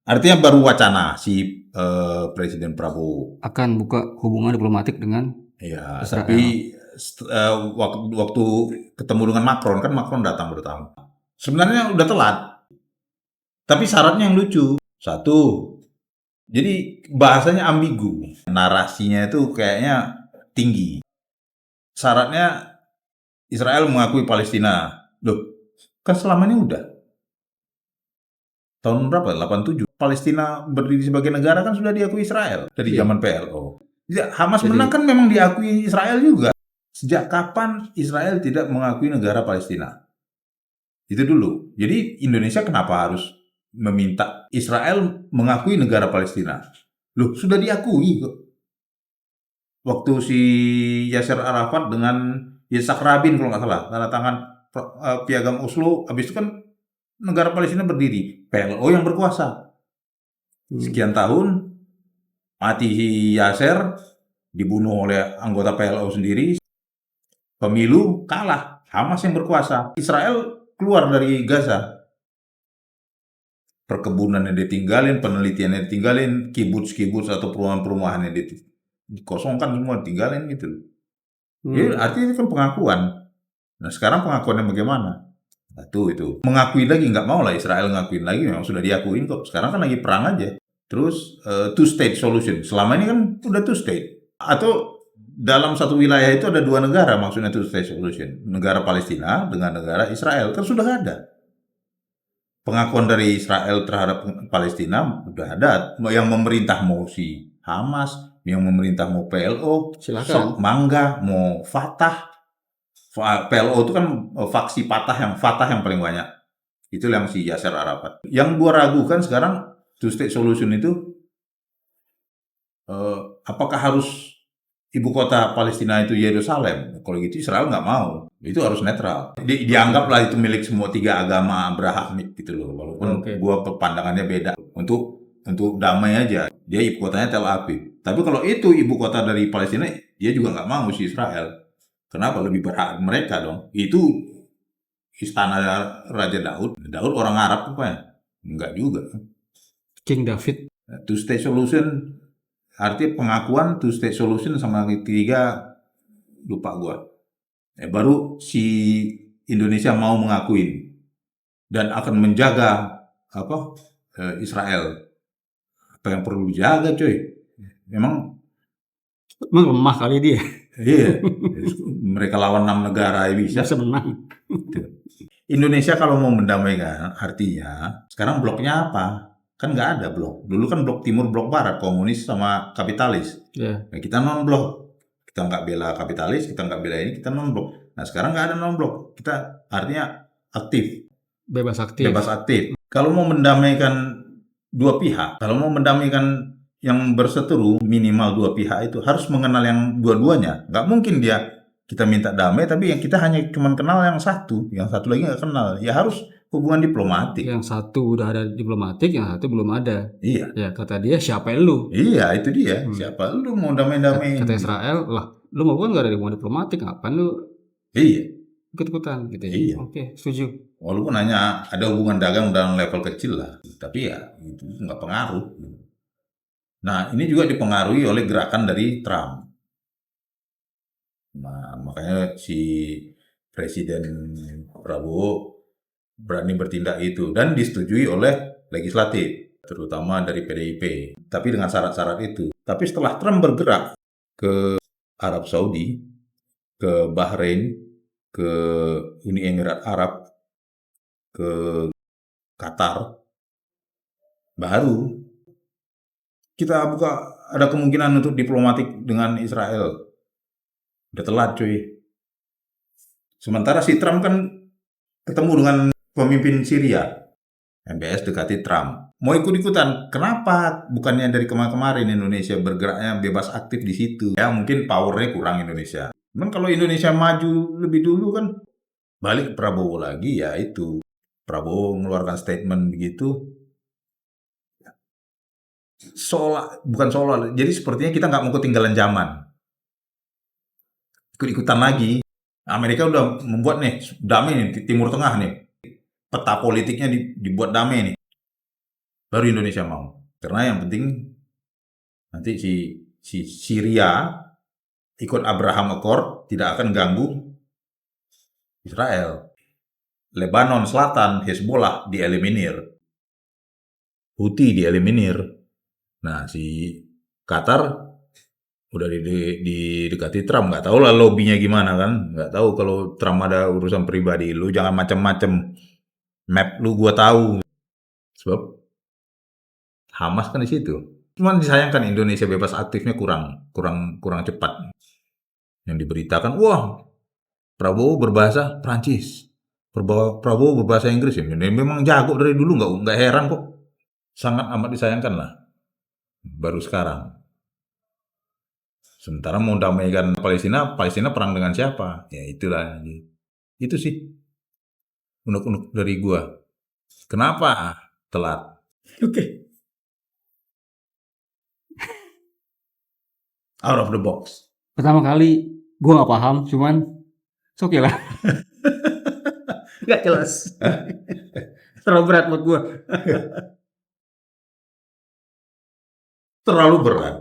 Artinya baru wacana si Presiden Prabowo. Akan buka hubungan diplomatik dengan Ya, Israel. tapi waktu ketemu dengan Macron, kan Macron datang bertamu. Sebenarnya udah telat. Tapi syaratnya yang lucu. Satu, jadi bahasanya ambigu. Narasinya itu kayaknya tinggi. Syaratnya Israel mengakui Palestina. Loh, kan selama ini udah. Tahun berapa? 87. Palestina berdiri sebagai negara kan sudah diakui Israel dari zaman PLO. Hamas menang kan memang diakui Israel juga. Sejak kapan Israel tidak mengakui negara Palestina? Itu dulu. Jadi Indonesia kenapa harus meminta Israel mengakui negara Palestina? Loh, sudah diakui kok. Waktu si Yasser Arafat dengan Yitzhak Rabin kalau nggak salah, tanda tangan piagam Oslo, habis itu kan negara Palestina berdiri. PLO yang berkuasa. Sekian tahun, mati Yasser, dibunuh oleh anggota PLO sendiri, pemilu kalah, Hamas yang berkuasa. Israel keluar dari Gaza. Perkebunannya ditinggalin, penelitiannya ditinggalin, kibuts atau perumahan-perumahannya dikosongkan semua, ditinggalin gitu. Jadi artinya itu kan pengakuan. Nah sekarang pengakuannya bagaimana? Nah itu. Mengakui lagi, nggak mau lah Israel ngakuin lagi, memang sudah diakuin kok. Sekarang kan lagi perang aja. Terus two state solution. Selama ini kan udah two state. Atau dalam satu wilayah itu ada dua negara, maksudnya two state solution. Negara Palestina dengan negara Israel. Kan sudah ada. Pengakuan dari Israel terhadap Palestina udah ada. Yang memerintah mau si Hamas, yang memerintah mau PLO, Silakan. mangga, mau Fatah. PLO itu kan faksi Fatah yang paling banyak. Itu yang si Yasser Arafat. Yang gua ragukan sekarang two state solution itu apakah harus ibu kota Palestina itu Yerusalem? Kalau gitu Israel nggak mau. Itu harus netral. Dianggaplah itu milik semua tiga agama Abrahamic gitu loh. Walaupun gua pandangannya beda. Untuk damai aja. Dia ibu kotanya Tel Aviv. Tapi kalau itu ibu kota dari Palestina, dia juga nggak mau si Israel. Kenapa? Lebih berhak mereka dong. Itu istana Raja Daud. Daud orang Arab apa ya? Enggak juga. King David. Two state solution artinya pengakuan two state solution sama ketiga lupa gua. Baru si Indonesia mau mengakuin dan akan menjaga Israel. Apa yang perlu dijaga, coy? Memang lemah kali dia. Iya. Mereka lawan 6 negara bisa menang. Indonesia kalau mau mendamaikan artinya sekarang bloknya apa? Kan nggak ada blok. Dulu kan blok timur, blok barat, komunis sama kapitalis. Nah, kita non blok. Kita nggak bela kapitalis, kita nggak bela ini, kita non blok. Nah sekarang nggak ada non blok. Kita artinya aktif. Bebas aktif. Kalau mau mendamaikan dua pihak, kalau mau mendamaikan yang berseteru, minimal dua pihak itu harus mengenal yang dua-duanya. Nggak mungkin kita minta damai, tapi yang kita hanya cuma kenal yang satu lagi nggak kenal. Ya harus hubungan diplomatik. Yang satu udah ada diplomatik, yang satu belum ada. Iya. Ya kata dia, siapa lu? Iya, itu dia. Siapa lu mau damai-damai? Kata Israel, lah, lu mau kan nggak ada hubungan diplomatik, ngapain lu? Iya. Ikut-ikutan gitu. Iya. Oke, setuju. Walaupun hanya ada hubungan dagang dalam level kecil lah, tapi ya itu nggak pengaruh. Nah, ini juga dipengaruhi oleh gerakan dari Trump. Nah, makanya si Presiden Prabowo berani bertindak itu dan disetujui oleh legislatif, terutama dari PDIP. Tapi dengan syarat-syarat itu. Tapi setelah Trump bergerak ke Arab Saudi, ke Bahrain, ke Uni Emirat Arab, ke Qatar, baru kita buka ada kemungkinan untuk diplomatik dengan Israel. Udah telat cuy. Sementara si Trump kan ketemu dengan pemimpin Syria. MBS dekati Trump. Mau ikut-ikutan. Kenapa? Bukannya dari kemarin Indonesia bergeraknya bebas aktif di situ. Ya mungkin powernya kurang Indonesia. Cuman kalau Indonesia maju lebih dulu kan balik Prabowo lagi ya itu. Prabowo mengeluarkan statement begitu. Bukan seolah. Jadi sepertinya kita nggak mau ketinggalan zaman. Ikut-ikutan lagi. Amerika udah membuat nih damai nih di Timur Tengah nih. Peta politiknya dibuat damai nih. baru Indonesia mau. Karena yang penting nanti si Syria ikut Abraham Accord, tidak akan ganggu Israel. Lebanon Selatan, Hezbollah dieliminir. Houthi dieliminir. Nah, si Qatar udah didekati Trump, nggak tahu lah lobbynya gimana kan, nggak tahu kalau Trump ada urusan pribadi. Lu jangan macem-macem, map lu gua tahu, sebab Hamas kan di situ. Cuman disayangkan Indonesia bebas aktifnya kurang cepat. Yang diberitakan, wah Prabowo berbahasa Prancis, Prabowo berbahasa Inggris, ya memang jago dari dulu, nggak heran kok. Sangat amat disayangkan lah, baru sekarang. Sementara mau damaikan Palestina perang dengan siapa? Ya itulah. Itu sih unek-unek dari gua. Kenapa telat? Oke. Out of the box. Pertama kali gue nggak paham, cuman oke lah. Nggak jelas. Terlalu berat buat gue. Terlalu berat.